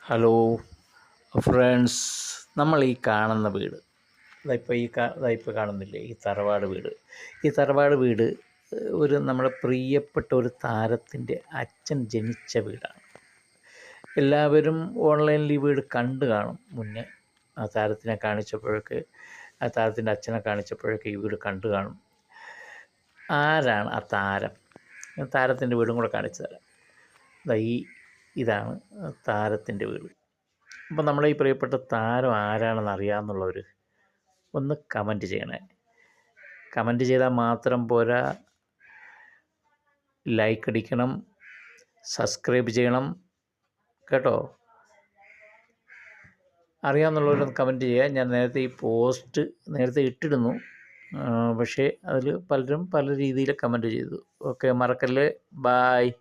Hello friends, നമ്മൾ ഈ കാണുന്ന വീട് ഇതായിപ്പോൾ കാണുന്നില്ലേ, ഈ തറവാട് വീട്. ഈ തറവാട് വീട് നമ്മുടെ പ്രിയപ്പെട്ട ഒരു താരത്തിൻ്റെ അച്ഛൻ ജനിച്ച വീടാണ്. എല്ലാവരും ഓൺലൈനിൽ ഈ വീട് കണ്ടു കാണും. മുന്നേ ആ താരത്തിനെ കാണിച്ചപ്പോഴൊക്കെ, ആ താരത്തിൻ്റെ അച്ഛനെ കാണിച്ചപ്പോഴൊക്കെ ഈ വീട് കണ്ടു കാണും. ആരാണ് ആ താരം? താരത്തിൻ്റെ വീടും കൂടെ കാണിച്ചു തരാം. ഇതാണ് താരത്തിൻ്റെ വീട്. അപ്പോൾ നമ്മളെ ഈ പ്രിയപ്പെട്ട താരം ആരാണെന്ന് അറിയാമെന്നുള്ളവർ ഒന്ന് കമൻറ്റ് ചെയ്യണേ. കമൻറ്റ് ചെയ്താൽ മാത്രം പോരാ, ലൈക്ക് അടിക്കണം, സബ്സ്ക്രൈബ് ചെയ്യണം കേട്ടോ. അറിയാമെന്നുള്ളവരൊന്ന് കമൻറ്റ് ചെയ്യുക. ഞാൻ നേരത്തെ ഈ പോസ്റ്റ് ഇട്ടിരുന്നു, പക്ഷേ അതിൽ പലരും പല രീതിയിൽ കമൻറ്റ് ചെയ്തു. ഓക്കെ, മറക്കല്ലേ. ബായ്.